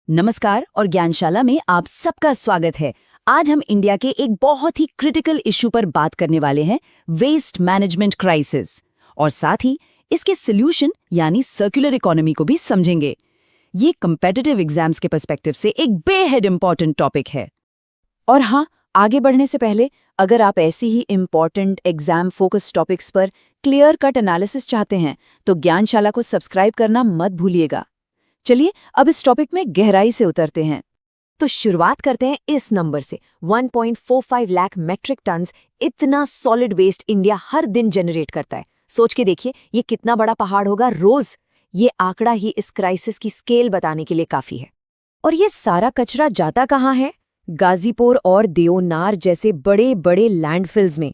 नमस्कार और ज्ञानशाला में आप सबका स्वागत है। आज हम इंडिया के एक बहुत ही क्रिटिकल इशू पर बात करने वाले हैं, वेस्ट मैनेजमेंट क्राइसिस, और साथ ही इसके सॉल्यूशन यानी सर्कुलर इकोनॉमी को भी समझेंगे। ये कॉम्पिटिटिव एग्जाम्स के पर्सपेक्टिव से एक बेहद इंपॉर्टेंट टॉपिक है। और हाँ, आगे बढ़ने से पहले अगर आप ऐसी ही इंपॉर्टेंट एग्जाम फोकस टॉपिक्स पर क्लियर कट एनालिसिस चाहते हैं तो ज्ञानशाला को सब्सक्राइब करना मत भूलिएगा। चलिए अब इस टॉपिक में गहराई से उतरते हैं। तो शुरुआत करते हैं इस नंबर से। 1.45 लाख मेट्रिक टन्स इतना सॉलिड वेस्ट इंडिया हर दिन जनरेट करता है। सोच के देखिए ये कितना बड़ा पहाड़ होगा रोज। ये आंकड़ा ही इस क्राइसिस की स्केल बताने के लिए काफी है। और ये सारा कचरा जाता कहाँ है? गाजीपुर और देओनार जैसे बड़े बड़े लैंडफिल्स में।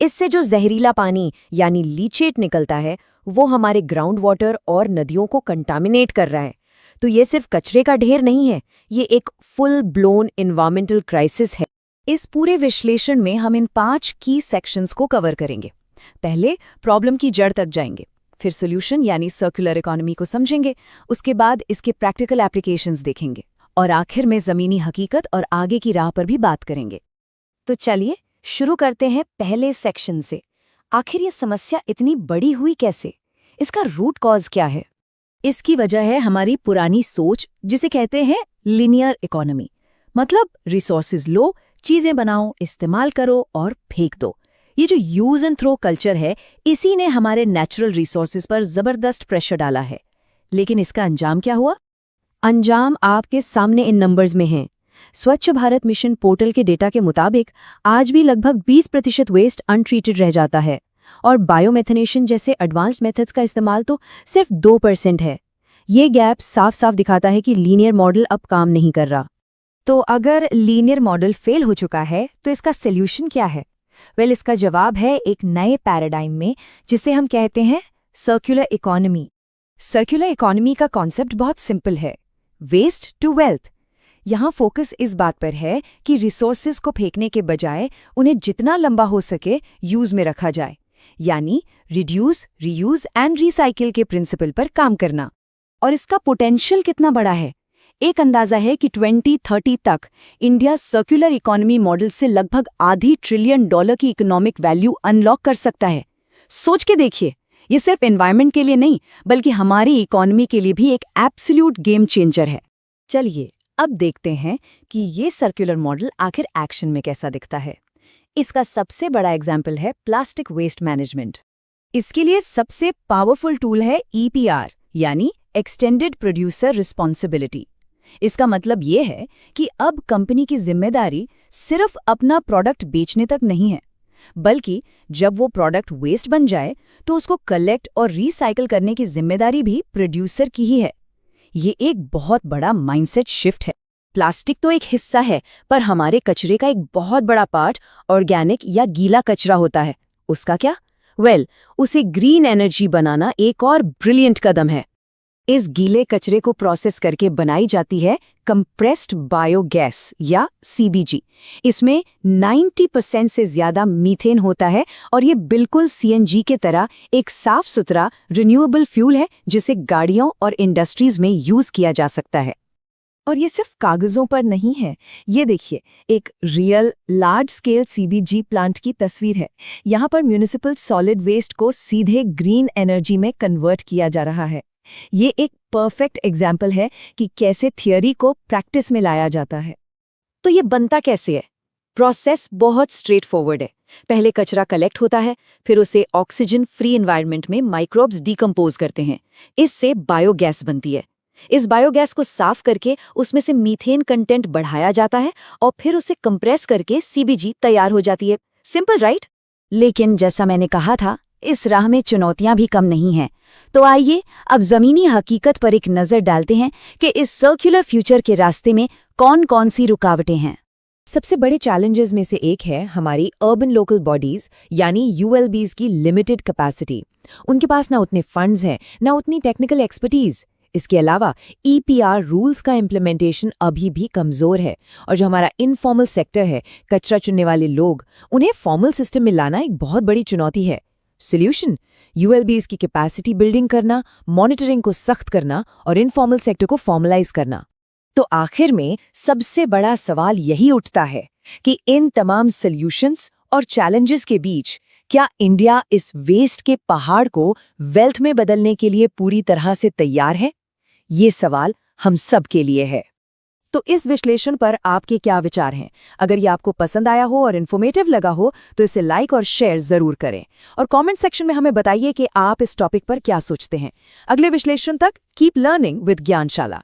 इससे जो जहरीला पानी यानी लीचेट निकलता है वो हमारे ग्राउंड वाटर और नदियों को कंटामिनेट कर रहा है। तो ये सिर्फ कचरे का ढेर नहीं है, ये एक फुल ब्लोन एनवायरमेंटल क्राइसिस है। इस पूरे विश्लेषण में हम इन 5 की सेक्शंस को कवर करेंगे। पहले प्रॉब्लम की जड़ तक जाएंगे, फिर सॉल्यूशन यानी सर्कुलर इकोनॉमी को समझेंगे, उसके बाद इसके प्रैक्टिकल एप्लीकेशंस देखेंगे और आखिर में जमीनी हकीकत और आगे की राह पर भी बात करेंगे। तो चलिए शुरू करते हैं पहले सेक्शन से। आखिर ये समस्या इतनी बड़ी हुई कैसे? इसका रूट कॉज क्या है? इसकी वजह है हमारी पुरानी सोच, जिसे कहते हैं लीनियर इकोनॉमी। मतलब रिसोर्सेज लो, चीजें बनाओ, इस्तेमाल करो और फेंक दो। ये जो यूज एंड थ्रो कल्चर है, इसी ने हमारे नेचुरल रिसोर्सेज पर जबरदस्त प्रेशर डाला है। लेकिन इसका अंजाम क्या हुआ? अंजाम आपके सामने इन नंबर्स में है। स्वच्छ भारत मिशन पोर्टल के डेटा के मुताबिक आज भी लगभग 20% वेस्ट अनट्रीटेड रह जाता है और बायोमेथनेशन जैसे एडवांस्ड मेथड्स का इस्तेमाल तो सिर्फ 2% है। ये गैप साफ साफ दिखाता है कि लीनियर मॉडल अब काम नहीं कर रहा। तो अगर लीनियर मॉडल फेल हो चुका है तो इसका सॉल्यूशन क्या है? इसका जवाब है एक नए पैराडाइम में, जिसे हम कहते हैं सर्कुलर इकोनॉमी। सर्कुलर इकोनॉमी का कॉन्सेप्ट बहुत सिंपल है, वेस्ट टू वेल्थ। यहाँ फोकस इस बात पर है कि रिसोर्सेज को फेंकने के बजाय उन्हें जितना लंबा हो सके यूज में रखा जाए, यानी रिड्यूस, रीयूज एंड रिसाइकिल के प्रिंसिपल पर काम करना। और इसका पोटेंशियल कितना बड़ा है? एक अंदाजा है कि 2030 तक इंडिया सर्कुलर इकोनॉमी मॉडल से लगभग $0.5 ट्रिलियन की इकोनॉमिक वैल्यू अनलॉक कर सकता है। सोच के देखिए, ये सिर्फ एनवायरनमेंट के लिए नहीं बल्कि हमारी इकोनॉमी के लिए भी एक एब्सोल्यूट गेम चेंजर है। चलिए अब देखते हैं कि ये सर्कुलर मॉडल आखिर एक्शन में कैसा दिखता है। इसका सबसे बड़ा एग्जाम्पल है प्लास्टिक वेस्ट मैनेजमेंट। इसके लिए सबसे पावरफुल टूल है EPR यानी एक्सटेंडेड प्रोड्यूसर रिस्पॉन्सिबिलिटी। इसका मतलब ये है कि अब कंपनी की जिम्मेदारी सिर्फ अपना प्रोडक्ट बेचने तक नहीं है, बल्कि जब वो प्रोडक्ट वेस्ट बन जाए तो उसको कलेक्ट और रिसाइकिल करने की जिम्मेदारी भी प्रोड्यूसर की ही है। ये एक बहुत बड़ा माइंडसेट शिफ्ट है। प्लास्टिक तो एक हिस्सा है, पर हमारे कचरे का एक बहुत बड़ा पार्ट ऑर्गेनिक या गीला कचरा होता है। उसका क्या? उसे ग्रीन एनर्जी बनाना एक और ब्रिलियंट कदम है। इस गीले कचरे को प्रोसेस करके बनाई जाती है कंप्रेस्ड बायोगैस या CBG। इसमें 90% से ज्यादा मीथेन होता है और ये बिल्कुल CNG के तरह एक साफ सुथरा रिन्यूएबल फ्यूल है, जिसे गाड़ियों और इंडस्ट्रीज में यूज किया जा सकता है। और ये सिर्फ कागजों पर नहीं है। ये देखिए, एक real large scale CBG plant की तस्वीर है। यहाँ पर म्यूनिसिपल सॉलिड वेस्ट को सीधे ग्रीन एनर्जी में कन्वर्ट किया जा रहा है। ये एक परफेक्ट एग्जाम्पल है कि कैसे थियरी को प्रैक्टिस में लाया जाता है। तो ये बनता कैसे है? प्रोसेस बहुत स्ट्रेट फॉरवर्ड है। पहले कचरा कलेक्ट होता है, फिर उसे ऑक्सीजन फ्री एनवायरनमेंट में माइक्रोब्स डिकम्पोज करते हैं। इससे बायोगैस बनती है। इस बायोगैस को साफ करके उसमें से मीथेन कंटेंट बढ़ाया जाता है और फिर उसे कंप्रेस करके CBG तैयार हो जाती है। Simple right? लेकिन जैसा मैंने कहा था, इस राह में चुनौतियां भी कम नहीं हैं। तो आइए अब जमीनी हकीकत पर एक नजर डालते हैं कि इस सर्कुलर फ्यूचर के रास्ते में कौन कौन सी रुकावटें हैं। सबसे बड़े चैलेंजेस में से एक है हमारी अर्बन लोकल बॉडीज यानी ULBs की लिमिटेड कैपेसिटी। उनके पास ना उतने फंड्स हैं, ना उतनी टेक्निकल एक्सपर्टीज। इसके अलावा EPR रूल्स का इम्प्लीमेंटेशन अभी भी कमजोर है और जो हमारा इनफॉर्मल सेक्टर है, कचरा चुनने वाले लोग, उन्हें फॉर्मल सिस्टम में लाना एक बहुत बड़ी चुनौती है। सॉल्यूशन ULBs की कैपेसिटी बिल्डिंग करना, मॉनिटरिंग को सख्त करना और इनफॉर्मल सेक्टर को फॉर्मलाइज करना। तो आखिर में सबसे बड़ा सवाल यही उठता है कि इन तमाम सॉल्यूशंस और चैलेंजेस के बीच क्या इंडिया इस वेस्ट के पहाड़ को वेल्थ में बदलने के लिए पूरी तरह से तैयार है? ये सवाल हम सब के लिए है। तो इस विश्लेषण पर आपके क्या विचार हैं? अगर ये आपको पसंद आया हो और इन्फॉर्मेटिव लगा हो तो इसे लाइक और शेयर जरूर करें और कमेंट सेक्शन में हमें बताइए कि आप इस टॉपिक पर क्या सोचते हैं। अगले विश्लेषण तक कीप लर्निंग विद ज्ञानशाला।